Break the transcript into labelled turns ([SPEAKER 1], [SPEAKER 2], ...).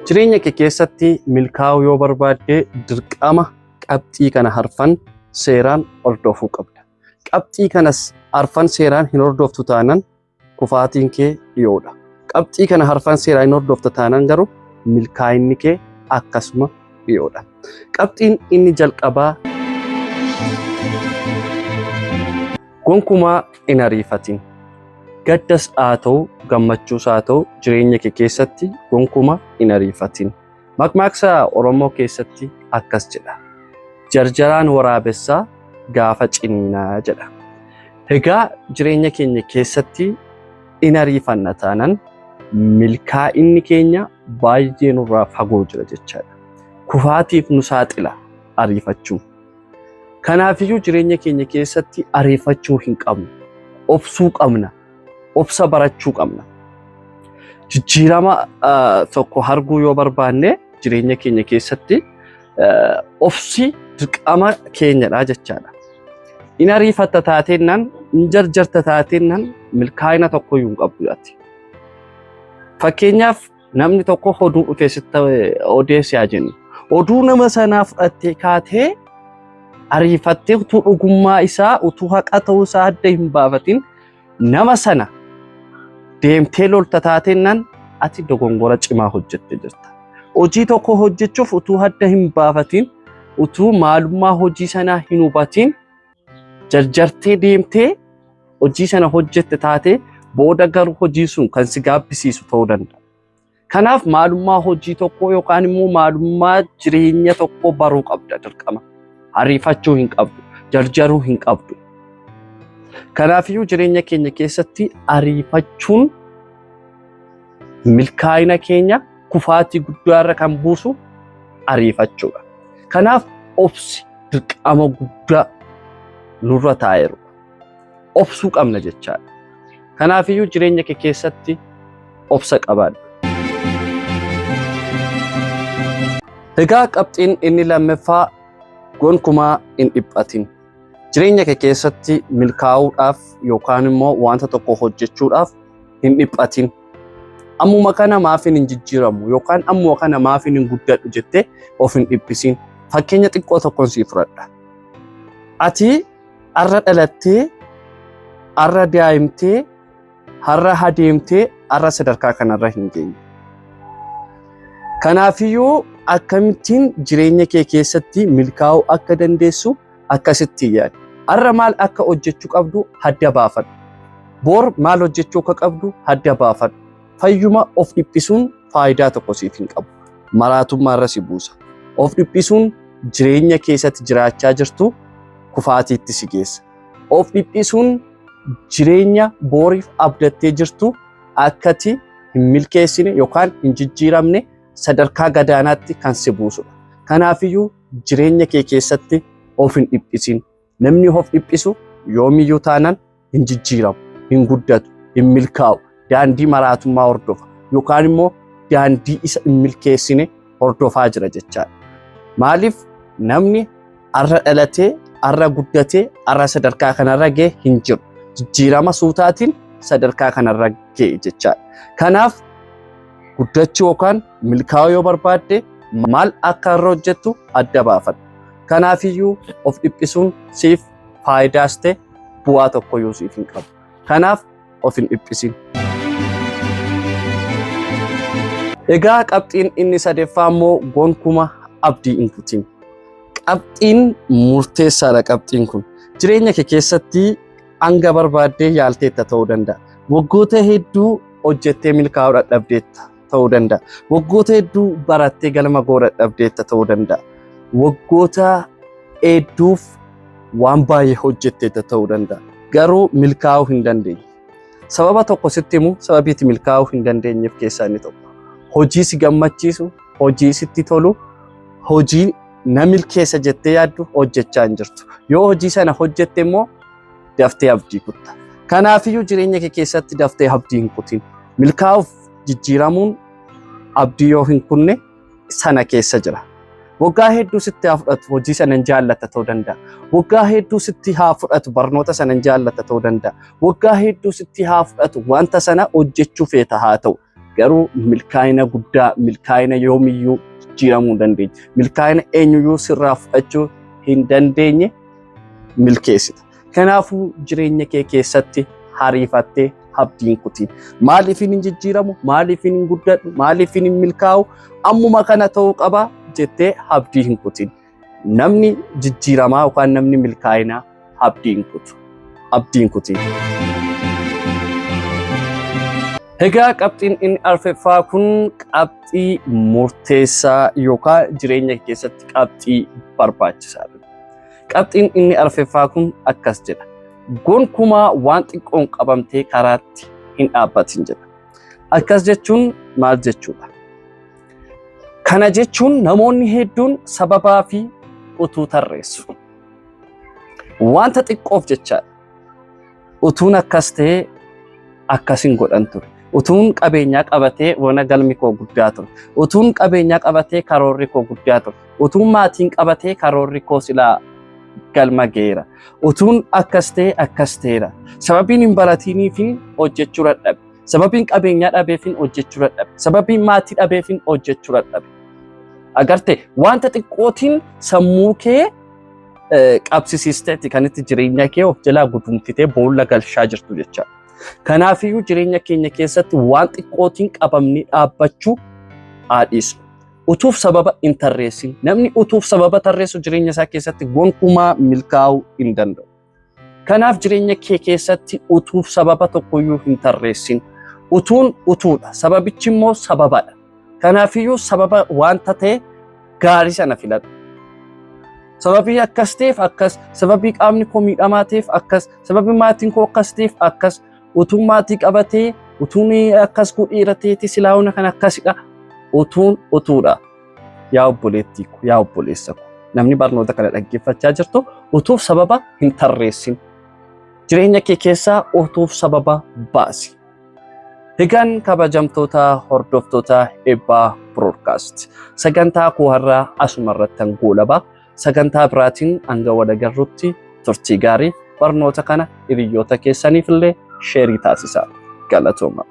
[SPEAKER 1] Jireenya kee keessatti milkaa'uu yoo barbaadde dirqama qabxii kana harfan seeraan hordofuu qabda. Qabxii kanas harfan seeraan hin hordoftu taanaan kufaatiin kee dhiyoodha. Qabxii kana harfan seeraan hin hordoftu taanaan garuu milkaa'inni kee akkasuma dhiyoodha. Qabxiin inni jalqabaa gonkumaa hin ariifatin. Gaddas haa ta'u gammachuus haa ta'u jireenya kee keessatti gonkumaa hin ariifatin. Maqmaaqsa Oromoo keessatti akkas jedha. Jarjaraan waraabessaa gaafa ciniinaa jedha. Egaa jireenya keenya keessatti hin ariifanna taanaan milkaa'inni keenya baay'ee nurraa fagoo jira jechaadha. Kufaatiif nu saaxila ariifachuun. Kanaafiyyuu jireenya keenya keessatti ariifachuu hin qabnu. Obsuu qabna. Obsa barachuu qabna. Jijjiirama tokko arguu yoo barbaanne jireenya keenya keessatti obsi dirqama keenyadha jechaadha. Hin ariifatta taateennan, hin jarjarta taateennan milkaa'ina tokko iyyuu hin qabdu jechuudha. Fakkeenyaaf namni tokko oduu dhufee sitti odeessi haa jennu. Oduu nama sanaa fudhattee kaatee ariifattee utuu dhugummaa isaa utuu haqa ta'uu isaa adda hin baafatin nama sana deemtee lolta taateennan ati dogongora cimaa hojjette jirta. Hojii tokko hojjechuuf utuu adda hin baafatin, utuu maalummaa hojii sanaa hin hubatin jarjartee deemtee hojii sana hojjette taatee booda garuu hojii sun kan si gaabbisiisu ta'uu danda'a. Kanaaf maalummaa hojii tokkoo yookaan immoo maalummaa jireenya tokkoo baruu qabda dirqama. Ariifachuu hin qabdu, jarjaruu hin qabdu. Kanaafiyyuu jireenya keenya keessatti ariifachuun milkaa'ina keenya kufaatii guddaarra kan buusu ariifachuudha. Kanaaf obsi dirqama guddaa nurra taa'eeru. Obsuu qabna jechaadha. Kanaafiyyuu jireenya kee keessatti obsa qabaadhu. Egaa qabxiin inni lammaffaa gonkumaa hin dhiphatin. Jireenya kee keessatti milkaa'uudhaaf yookaan immoo wanta tokko hojjechuudhaaf hin dhiphatin. Ammuma kana maaf hin jijjiiramu yookaan ammuma kana maaf hin guddadhu jettee of hin dhiphisin. Fakkeenya xiqqoo tokkoon siif fudhadha. Ati har'a dhalattee, har'a daa'imtee, har'a adeemtee, har'a sadarkaa kanarra hin geenye. Kanaafiyyuu akkamittiin jireenya kee keessatti milkaa'uu akka dandeessu akkasitti yaadi. Har'a maal akka hojjechuu qabdu adda baafadhu. Bor maal hojjechuu akka qabdu adda baafadhu. Fayyuma of dhiphisuun faayidaa tokko siif hin qabu. Maraatummaarra si buusa. Of dhiphisuun jireenya keessatti jiraachaa jirtu kufaatiitti si geessa. Of dhiphisuun jireenya boriif abdattee jirtu akkati hin milkeessine yookaan hin jijjiiramne sadarkaa gadaanaatti kan si buusudha. Kanaafiyyuu jireenya kee keessatti of hin dhiphisin. Namni of dhiphisu yoomiyyuu taanaan hin jijjiiramu, hin guddatu, hin milkaa'u, daandii maraatummaa hordofa yookaan immoo daandii isa hin milkeessine hordofaa jira jechaadha. Maaliif namni har'a dhalatee, har'a guddatee, har'a sadarkaa kanarra ga'e hin jiru. Jijjiirama suutaatiin sadarkaa kanarra ga'e jechaadha. Kanaaf guddachuu yookaan milkaa'uu yoo barbaadde maal akka irra hojjettu adda baafadhu. Kanaafiyyuu of dhiphisuun siif faayidaas ta'e bu'aa tokkoyyuu siif hin qabu. Kanaaf of hin dhiphisin. Egaa qabxiin inni sadeeffaa immoo gonkumaa abdii hin kutin. Qabxiin murteessaadha qabxiin kun. Jireenya kee keessatti hanga barbaaddee yaalteetta ta'uu danda'a. Waggoota hedduu hojjettee milkaa'uu dadhabdeetta ta'uu danda'a. Waggoota hedduu barattee galma ga'uu dadhabdeetta ta'uu danda'a. Waggoota hedduuf waan baay'ee hojjetteetta ta'uu danda'a. Garuu milkaa'uu hin dandeenye. Sababa tokko sitti himu sababiitti milkaa'uu hin dandeenyeef keessaa inni tokko. Hojii si gammachiisu, hojii sitti tolu, hojii na milkeessa jettee yaaddu hojjechaa hin jirtu. Yoo hojii sana hojjette immoo daftee abdii kutta. Kanaafiyyuu jireenya kee keessatti daftee abdii hin kutin. Milkaa'uuf jijjiiramuun abdii yoo hin kunne sana keessa jira. Waggaa hedduu sitti haa fudhatu hojii sana hin jaallatta ta'uu danda'a. Waggaa hedduu sitti haa fudhatu barnoota sana hin jaallatta ta'uu danda'a. Waggaa hedduu sitti haa fudhatu wanta sana hojjechuu feeta haa ta'u. garuu milkaa'ina guddaa, milkaa'ina yoomiyyuu jijjiiramuu hin dandeenye, milkaa'ina eenyuyyuu sirraa fudhachuu hin dandeenye milkeessita. Kanaafuu jireenya kee keessatti hariifattee abdiin kutiin. Maaliif hin jijjiiramu? Maaliif hin guddadhu? Maaliif hin milkaa'u? Ammuma kana ta'uu qaba jettee abdii hin kutiin. Namni jijjiiramaa yookaan namni milkaa'inaa abdii hin kutu. Abdii hin kutiin. Egaa qabxiin inni arfeffaa kun qabxii murteessaa yookaan jireenya keessatti qabxii barbaachisaadha. Qabxiin inni arfeffaa kun akkas jedha. Gonkumaa waan xiqqoon qabamtee karaatti hin dhaabbatin jedha. Akkas jechuun maal jechuudha? Kana jechuun namoonni hedduun sababaa fi utuu tarreessu. Wanta xiqqoof jechaadha. Utuun akkas ta'ee akkasin godhan ture. Utuun qabeenyaa qabatee wana galmi koo guddaa ture. Utuun qabeenyaa qabatee karoorri koo guddaa ture. Utuun maatiin qabatee karoorri koo silaa galma geera. Utuun akkas ta'eera. Sababiin hin baratiniifin hojjechuu dadhabe. Sababiin qabeenyaa dhabeefin hojjechuu dadhabe. Sababiin maatii dhabeefin hojjechuu dadhabe. Agarte wanta xiqqootiin sammuu kee qabsiisisteetti kan itti jireenya kee of jalaa gudunfitee boolla galchaa jirtu jechaadha. Kanaafiyyuu jireenya keenya keessatti waan xiqqootiin qabamnee dhaabbachuu dhiisnu. Utuuf sababa hin tarreessin. Namni utuuf sababa tarreessu jireenya isaa keessatti gonkumaa milkaa'uu hin danda'u. Kanaaf jireenya kee keessatti utuuf sababa tokkoyyuu hin tarreessin. Utuun utuudha. Sababichi immoo sababadha. Kanaafiyyuu sababa wanta ta'e gaarii sana filadhu. Sababii akkas ta'eef akkas, sababii qaamni koo miidhamaa ta'eef akkas, sababii maatiin koo akkas ta'eef akkas, utuun maatii qabatee, utuun akkas dhiirateeti silaawuna kan akkasidha. Utuun utuudha. Yaa obboleettii ko, yaa obboleessa ko. Namni barnoota kana dhaggeeffachaa jirtu utuuf sababa hin tarreessin. Jireenya kee keessaa utuuf sababa baasi. Egaan kabajamtoota hordoftoota Eebbaa Broadcast. Sagantaa koo har'aa asuma irratti goolaba. Sagantaa biraatiin hanga wal agarruutti turtii gaarii barnoota kana hiriyoota keessaniif illee sheerii taasisaa. Galatooma.